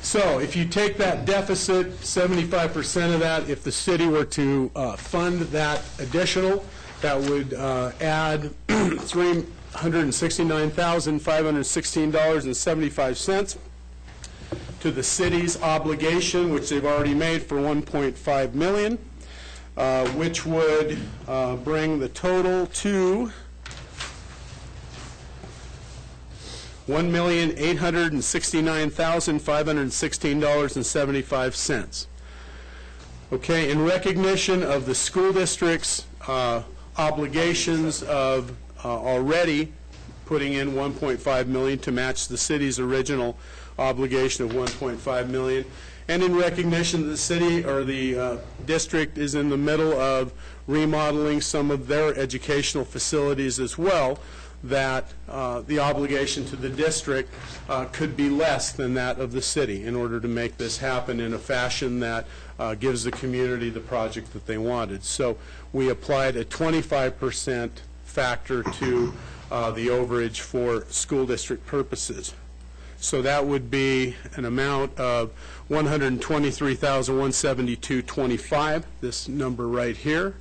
So if you take that deficit, 75% of that, if the city were to fund that additional, that would add $369,516.75 to the city's obligation, which they've already made for $1.5 million, which would bring the total to $1,869,516.75. Okay, in recognition of the school district's obligations of already putting in $1.5 million to match the city's original obligation of $1.5 million, and in recognition that the city or the district is in the middle of remodeling some of their educational facilities as well, that the obligation to the district could be less than that of the city in order to make this happen in a fashion that gives the community the project that they wanted. So we applied a 25% factor to the overage for school district purposes. So that would be an amount of $123,172.25, this number right here,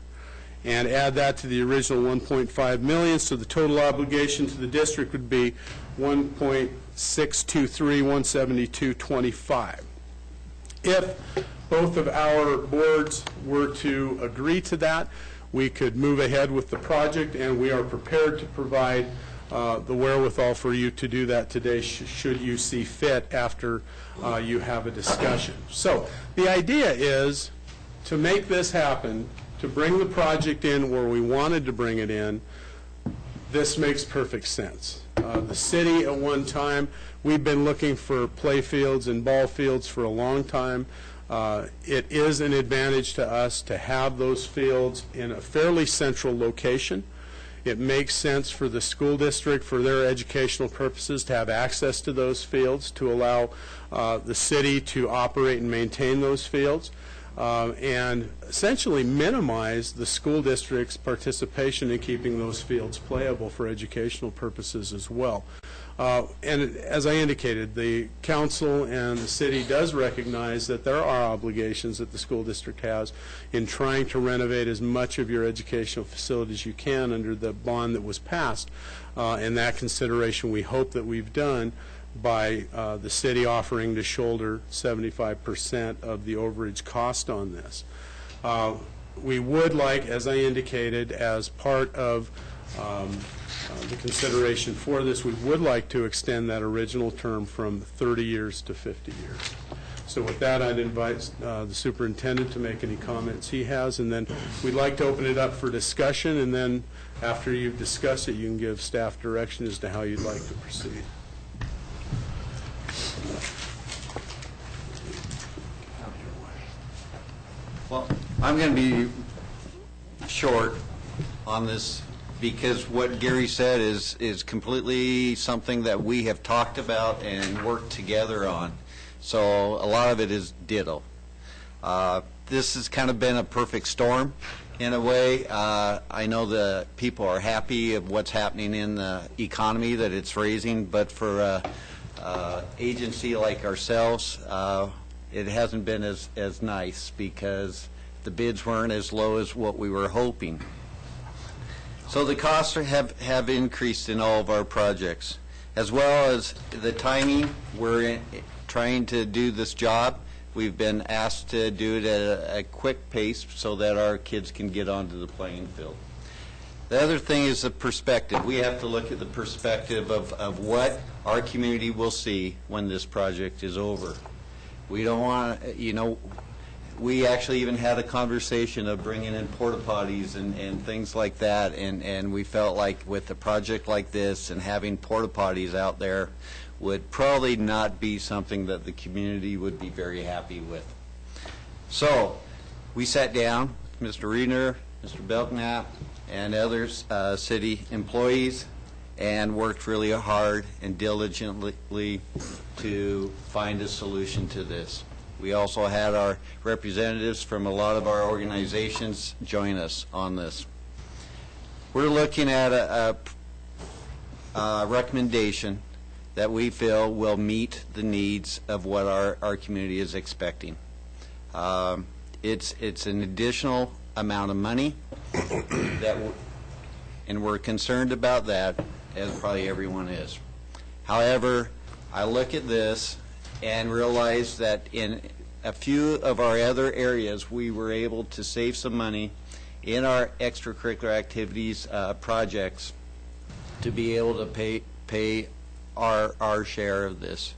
and add that to the original $1.5 million, so the total obligation to the district would be $1.623,172.25. If both of our boards were to agree to that, we could move ahead with the project, and we are prepared to provide the wherewithal for you to do that today should you see fit after you have a discussion. So the idea is to make this happen, to bring the project in where we wanted to bring it in. This makes perfect sense. The city at one time, we've been looking for playfields and ball fields for a long time. It is an advantage to us to have those fields in a fairly central location. It makes sense for the school district, for their educational purposes, to have access to those fields, to allow the city to operate and maintain those fields, and essentially minimize the school district's participation in keeping those fields playable for educational purposes as well. And as I indicated, the council and the city does recognize that there are obligations that the school district has in trying to renovate as much of your educational facilities as you can under the bond that was passed. And that consideration we hope that we've done by the city offering to shoulder 75% of the overage cost on this. We would like, as I indicated, as part of the consideration for this, we would like to extend that original term from 30 years to 50 years. So with that, I'd invite the superintendent to make any comments he has, and then we'd like to open it up for discussion, and then after you've discussed it, you can give staff direction as to how you'd like to proceed. Well, I'm going to be short on this because what Gary said is completely something that we have talked about and worked together on. So a lot of it is ditto. This has kind of been a perfect storm in a way. I know the people are happy of what's happening in the economy that it's raising, but for an agency like ourselves, it hasn't been as nice because the bids weren't as low as what we were hoping. So the costs have increased in all of our projects, as well as the timing. We're trying to do this job. We've been asked to do it at a quick pace so that our kids can get onto the playing field. The other thing is the perspective. We have to look at the perspective of what our community will see when this project is over. We don't want, we actually even had a conversation of bringing in porta potties and things like that, and we felt like with a project like this and having porta potties out there would probably not be something that the community would be very happy with. So we sat down with Mr. Reedner, Mr. Belknap, and other city employees and worked really hard and diligently to find a solution to this. We also had our representatives from a lot of our organizations join us on this. We're looking at a recommendation that we feel will meet the needs of what our community is expecting. It's an additional amount of money that and we're concerned about that, as probably everyone is. However, I look at this and realize that in a few of our other areas we were able to save some money in our extracurricular activities projects to be able to pay our share of this.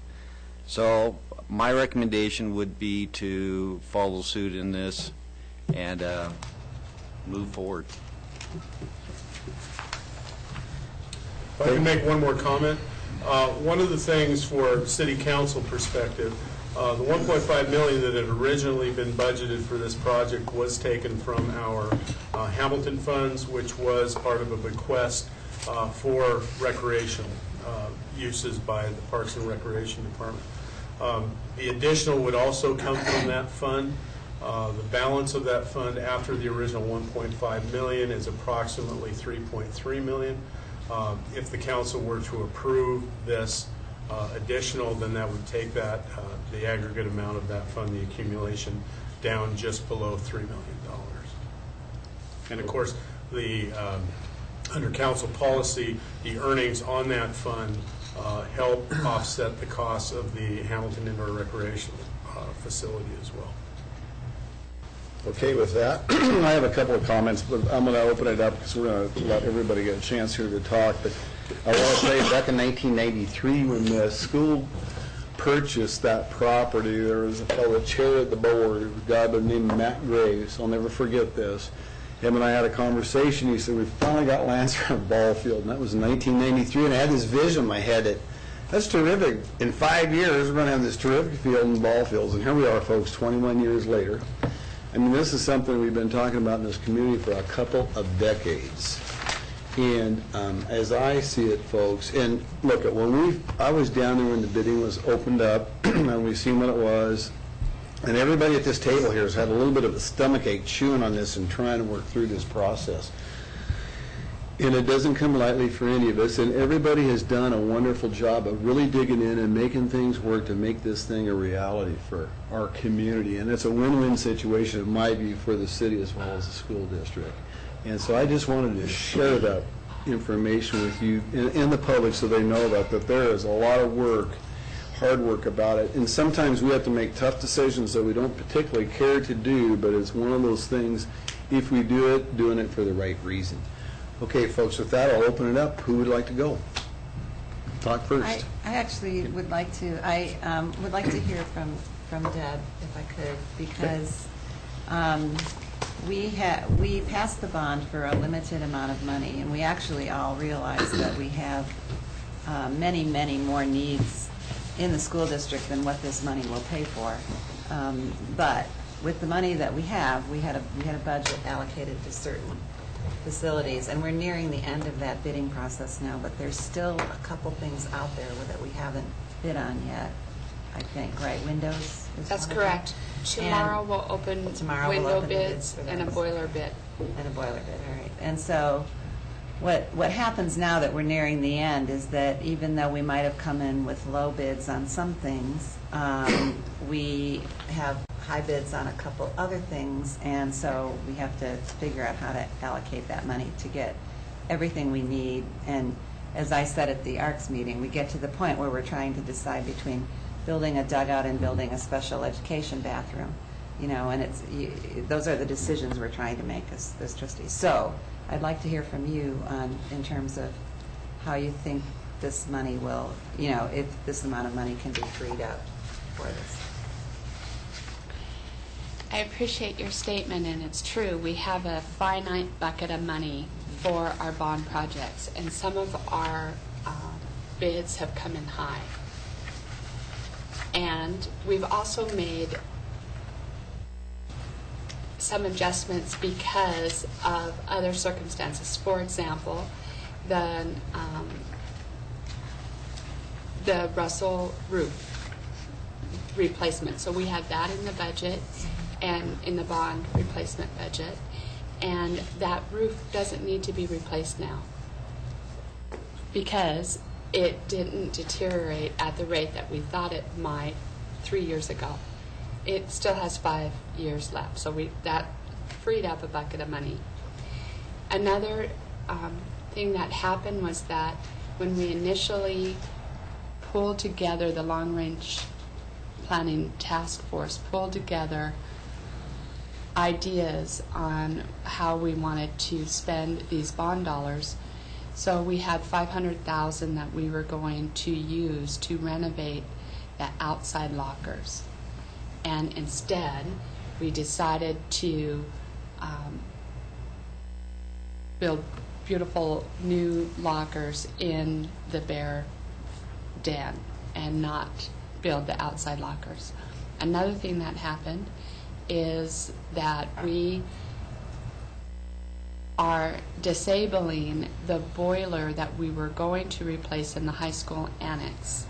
So my recommendation would be to follow suit in this and move forward. If I can make one more comment. One of the things for city council perspective, the $1.5 million that had originally been budgeted for this project was taken from our Hamilton funds, which was part of a bequest for recreational uses by the Parks and Recreation Department. The additional would also come from that fund. The balance of that fund after the original $1.5 million is approximately $3.3 million. If the council were to approve this additional, then that would take that, the aggregate amount of that fund, the accumulation, down just below $3 million. And of course, the under council policy, the earnings on that fund help offset the costs of the Hamilton Indoor Recreational facility as well. Okay with that. I have a couple of comments, but I'm going to open it up because we're going to let everybody get a chance here to talk. But I want to say back in 1993 when the school purchased that property, there was a fellow chair at the board, a guy by the name of Matt Graves. I'll never forget this. Him and I had a conversation. He said, we finally got lands for a ball field, and that was in 1993. And I had this vision in my head that that's terrific. In 5 years, we're going to have this terrific field and ball fields. And here we are, folks, 21 years later. I mean, this is something we've been talking about in this community for a couple of decades. And as I see it, folks, and look, when I was down there when the bidding was opened up, and we've seen what it was, and everybody at this table here has had a little bit of a stomachache chewing on this and trying to work through this process. And it doesn't come lightly for any of us, and everybody has done a wonderful job of really digging in and making things work to make this thing a reality for our community. And it's a win-win situation, in my view, for the city as well as the school district. And so I just wanted to share that information with you and the public so they know that there is a lot of work, hard work about it. And sometimes we have to make tough decisions that we don't particularly care to do, but it's one of those things, if we do it, doing it for the right reason. Okay, folks, with that, I'll open it up. Who would like to go? Talk first. I actually would like to. Would like to hear from Deb, if I could, because we passed the bond for a limited amount of money, and we actually all realize that we have many, many more needs in the school district than what this money will pay for. But with the money that we have, we had a budget allocated to certain facilities, and we're nearing the end of that bidding process now, but there's still a couple things out there that we haven't bid on yet, I think, right? Windows? That's correct. Tomorrow we'll open window bids and a boiler bid. And a boiler bid, all right. And so what happens now that we're nearing the end is that even though we might have come in with low bids on some things, we have high bids on a couple other things, and so we have to figure out how to allocate that money to get everything we need. And as I said at the ARCS meeting, we get to the point where we're trying to decide between building a dugout and building a special education bathroom, you know, and those are the decisions we're trying to make as trustees. So I'd like to hear from you in terms of how you think this money will, you know, if this amount of money can be freed up for this. I appreciate your statement, and it's true. We have a finite bucket of money for our bond projects, and some of our bids have come in high. And we've also made some adjustments because of other circumstances. For example, the Russell roof replacement. So we have that in the budget and in the bond replacement budget, and that roof doesn't need to be replaced now because it didn't deteriorate at the rate that we thought it might 3 years ago. It still has 5 years left, so that freed up a bucket of money. Another thing that happened was that when we initially pulled together the long-range planning task force, pulled together ideas on how we wanted to spend these bond dollars. So we had $500,000 that we were going to use to renovate the outside lockers. And instead, we decided to build beautiful new lockers in the bear den and not build the outside lockers. Another thing that happened is that we are disabling the boiler that we were going to replace in the high school annex,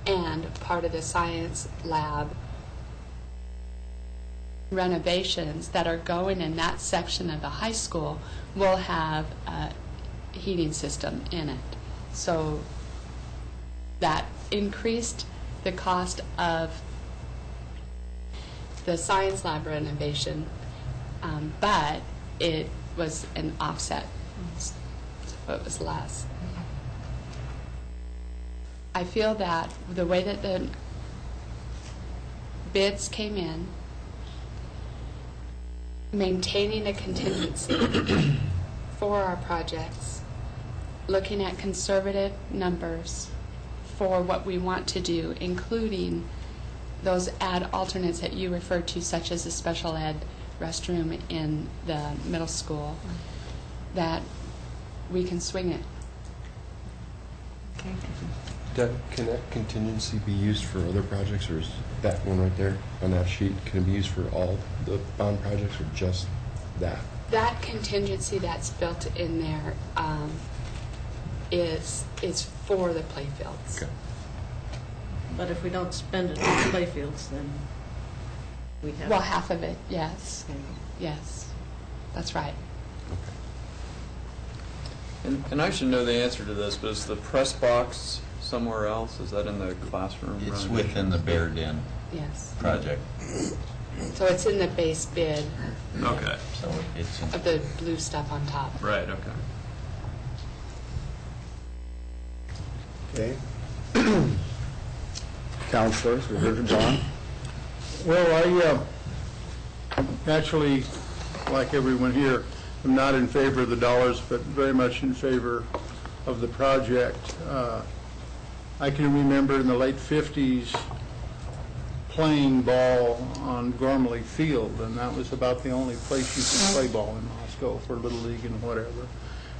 and part of the science lab renovations that are going in that section of the high school will have a heating system in it. So that increased the cost of the science lab renovation, but it was an offset, so it was less. I feel that the way that the bids came in, maintaining a contingency for our projects, looking at conservative numbers for what we want to do, including those ad alternates that you referred to, such as a special ed restroom in the middle school, that we can swing it. Can that contingency be used for other projects, or is that one right there on that sheet, can it be used for all the bond projects or just that? That contingency that's built in there is for the Playfields. Okay. But if we don't spend it on Playfields, then we have... Well, half of it, yes. Okay. Yes, that's right. And I should know the answer to this, but is the press box somewhere else? Is that in the classroom? It's renovation? within the bear den Yes. project, So it's in the base bid Okay, so it's in of the blue stuff on top. right, okay. Okay. Counselors, we heard from John. Well, I naturally, like everyone here, am not in favor of the dollars, but very much in favor of the project. I can remember in the late 50s playing ball on Gormley Field, and that was about the only place you could play ball in Moscow for Little League and whatever.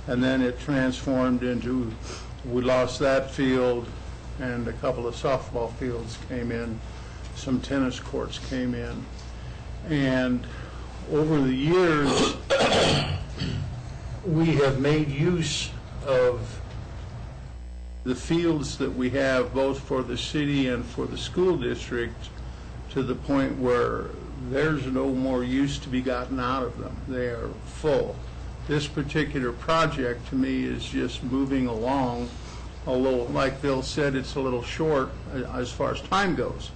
And then it transformed into, we lost that field, and a couple of softball fields came in, some tennis courts came in. And over the years, we have made use of the fields that we have, both for the city and for the school district, to the point where there's no more use to be gotten out of them. They are full. This particular project, to me, is just moving along, although, like Bill said, it's a little short as far as time goes.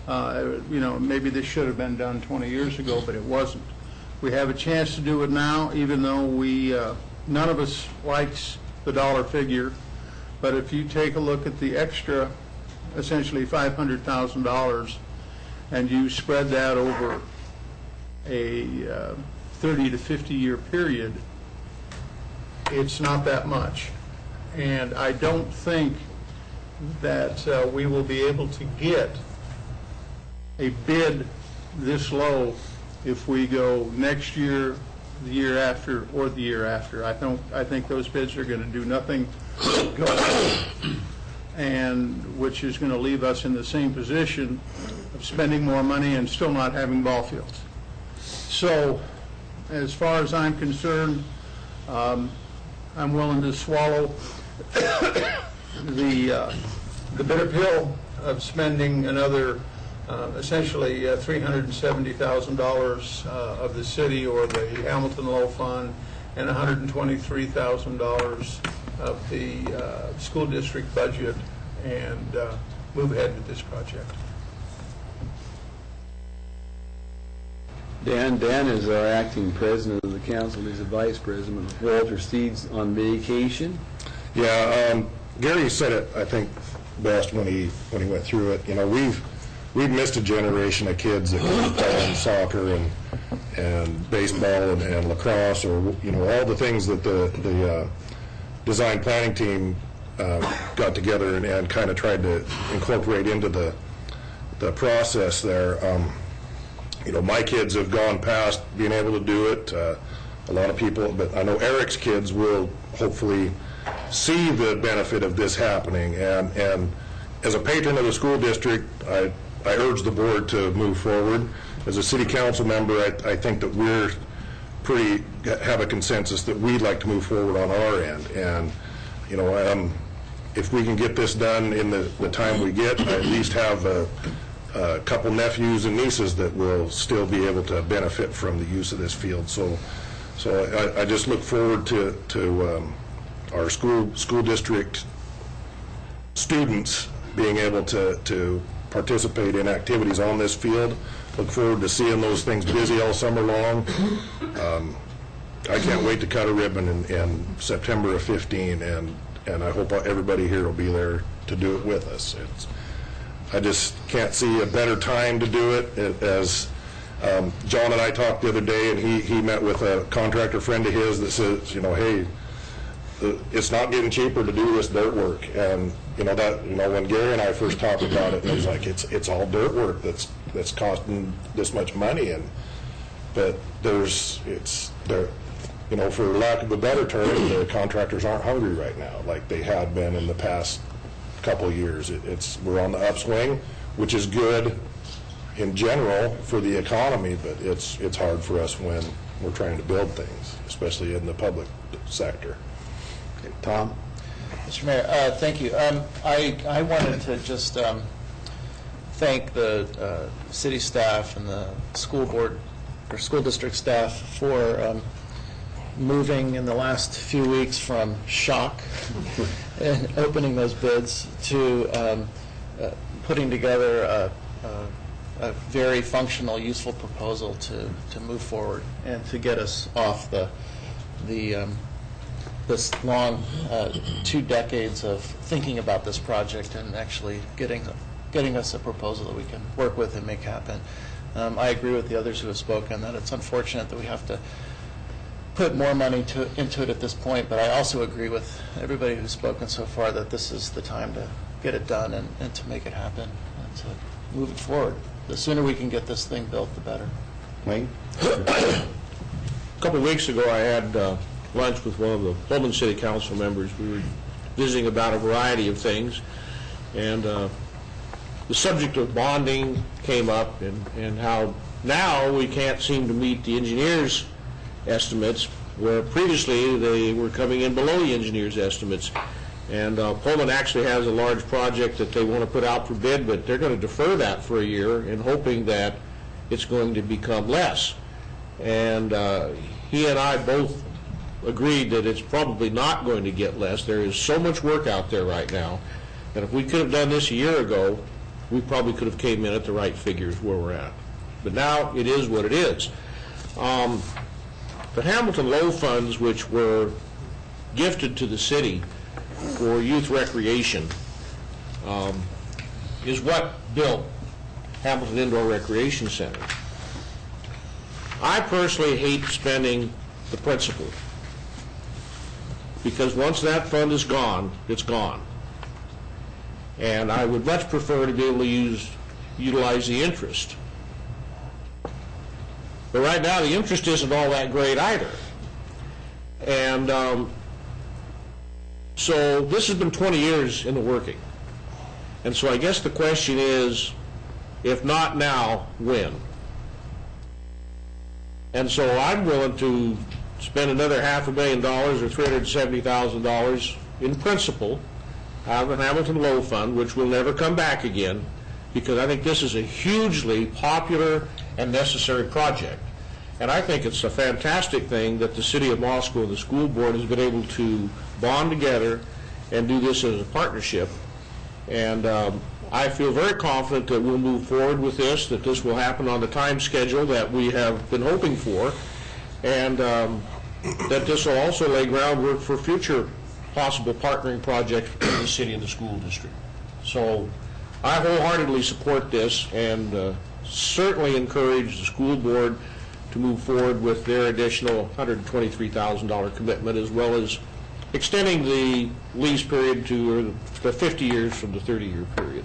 You know, maybe this should have been done 20 years ago, but it wasn't. We have a chance to do it now, even though none of us likes the dollar figure. But if you take a look at the extra, essentially $500,000, and you spread that over a 30 to 50 year period, it's not that much. And I don't think that we will be able to get a bid this low if we go next year, the year after, or the year after. I think those bids are going to do nothing good, and which is going to leave us in the same position of spending more money and still not having ball fields. So, as far as I'm concerned, I'm willing to swallow the bitter pill of spending another essentially $370,000 of the city or the Hamilton Low Fund and $123,000 of the school district budget and move ahead with this project. Dan is our acting president of the council. He's the vice president. Walter Steed's on vacation. Yeah, Gary said it, I think, best when he went through it. You know, we've missed a generation of kids that can play soccer and baseball and lacrosse, or you know, all the things that the design planning team got together and kind of tried to incorporate into the process there. You know, my kids have gone past being able to do it. A lot of people, but I know Eric's kids will hopefully see the benefit of this happening. And as a patron of the school district, I urge the board to move forward. As a city council member, I think that we're have a consensus that we'd like to move forward on our end. And, you know, if we can get this done in the time we get, I at least have a couple nephews and nieces that will still be able to benefit from the use of this field. So I just look forward to our school district students being able to participate in activities on this field. Look forward to seeing those things busy all summer long. I can't wait to cut a ribbon in September of 15, and I hope everybody here will be there to do it with us. I just can't see a better time to do it. As John and I talked the other day, and he met with a contractor friend of his that says, you know, hey, it's not getting cheaper to do this dirt work. And you know when Gary and I first talked about it, it was like it's all dirt work that's costing this much money, but you know, for lack of a better term, the contractors aren't hungry right now like they had been in the past couple of years. We're on the upswing, which is good in general for the economy, but it's hard for us when we're trying to build things, especially in the public sector. Okay, Tom? Mr. Mayor, thank you. I wanted to just thank the city staff and the school board or school district staff for moving in the last few weeks from shock and opening those bids to putting together a very functional, useful proposal to move forward and to get us off this long 2 decades of thinking about this project and actually getting us a proposal that we can work with and make happen. I agree with the others who have spoken that it's unfortunate that we have to put more money into it at this point, but I also agree with everybody who's spoken so far that this is the time to get it done and to make it happen and to move it forward. The sooner we can get this thing built, the better. Wayne? A couple of weeks ago, I had lunch with one of the Pullman City Council members. We were visiting about a variety of things, and the subject of bonding came up and how now we can't seem to meet the engineers' estimates, where previously they were coming in below the engineers' estimates. And Pullman actually has a large project that they want to put out for bid, but they're going to defer that for a year in hoping that it's going to become less. And he and I both agreed that it's probably not going to get less. There is so much work out there right now that if we could have done this a year ago, we probably could have came in at the right figures where we're at. But now it is what it is. The Hamilton Low funds, which were gifted to the city for youth recreation, is what built Hamilton Indoor Recreation Center. I personally hate spending the principal, because once that fund is gone, it's gone. And I would much prefer to be able to utilize the interest. But right now, the interest isn't all that great either. And so this has been 20 years in the working. And so I guess the question is, if not now, when? And so I'm willing to spend another $500,000 or $370,000 in principal out of the Hamilton Low Fund, which will never come back again, because I think this is a hugely popular and necessary project. And I think it's a fantastic thing that the City of Moscow and the school board has been able to bond together and do this as a partnership. And I feel very confident that we'll move forward with this, that this will happen on the time schedule that we have been hoping for, and that this will also lay groundwork for future possible partnering projects between the city and the school district. So I wholeheartedly support this and certainly encourage the school board to move forward with their additional $123,000 commitment, as well as extending the lease period to the 50 years from the 30-year period.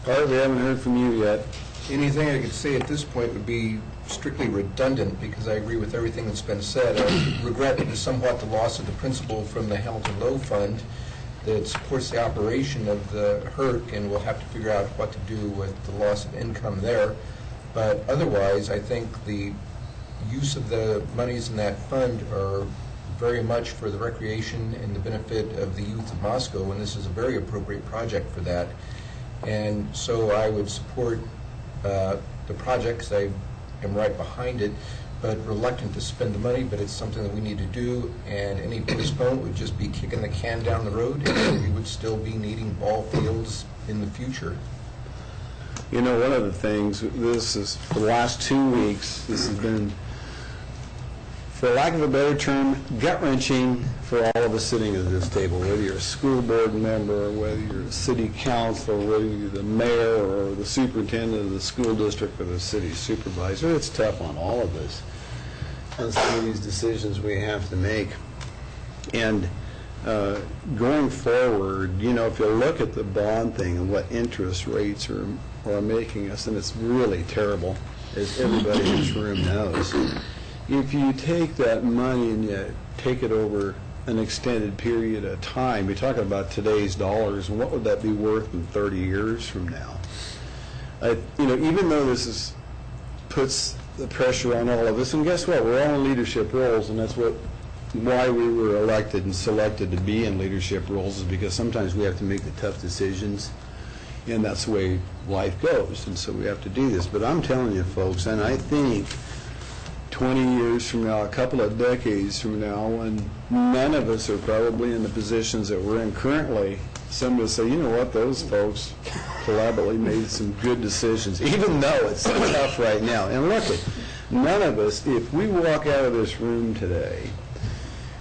Art, we haven't heard from you yet. Anything I could say at this point would be strictly redundant, because I agree with everything that's been said. I regret somewhat the loss of the principal from the Hamilton Low Fund that supports the operation of the HERC, and we'll have to figure out what to do with the loss of income there. But otherwise, I think the use of the monies in that fund are very much for the recreation and the benefit of the youth of Moscow, and this is a very appropriate project for that. And so I would support the project, because I am right behind it, but reluctant to spend the money, but it's something that we need to do, and any postponement would just be kicking the can down the road, and we would still be needing ball fields in the future. You know, one of the things, this is, for the last 2 weeks, this has been, for lack of a better term, gut-wrenching for all of us sitting at this table, whether you're a school board member, whether you're a city council, whether you're the mayor or the superintendent of the school district or the city supervisor. It's tough on all of us on some of these decisions we have to make. And going forward, you know, if you look at the bond thing and what interest rates are making us, and it's really terrible, as everybody in this room knows. If you take that money and you take it over an extended period of time, we're talking about today's dollars, and what would that be worth in 30 years from now? You know, even though this puts the pressure on all of us, and guess what? We're all in leadership roles, and that's why we were elected and selected to be in leadership roles, is because sometimes we have to make the tough decisions, and that's the way life goes, and so we have to do this. But I'm telling you, folks, and I think 20 years from now, a couple of decades from now, when none of us are probably in the positions that we're in currently, somebody will say, you know what, those folks collaboratively made some good decisions, even though it's tough right now. And look, none of us, if we walk out of this room today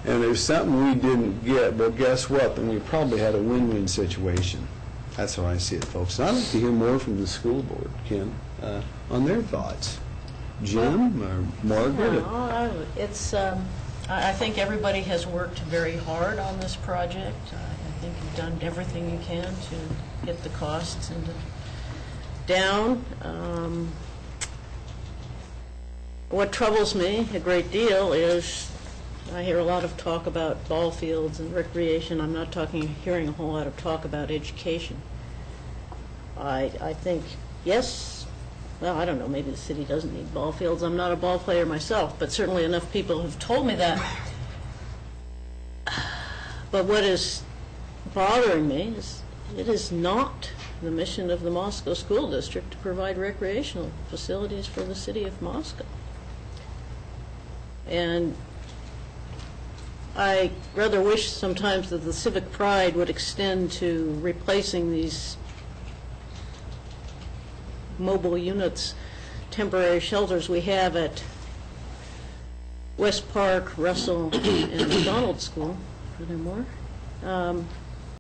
and there's something we didn't get, well, guess what? Then we probably had a win-win situation. That's how I see it, folks. And I'd like to hear more from the school board, Ken, on their thoughts. Jim or Margaret? No, it's, I think everybody has worked very hard on this project. I think you've done everything you can to get the costs down. What troubles me a great deal is I hear a lot of talk about ball fields and recreation. I'm not hearing a whole lot of talk about education. I think, yes, well, I don't know, maybe the city doesn't need ball fields. I'm not a ball player myself, but certainly enough people have told me that. But what is bothering me is it is not the mission of the Moscow School District to provide recreational facilities for the city of Moscow. And I rather wish sometimes that the civic pride would extend to replacing these mobile units, temporary shelters we have at West Park, Russell, and McDonald School, furthermore.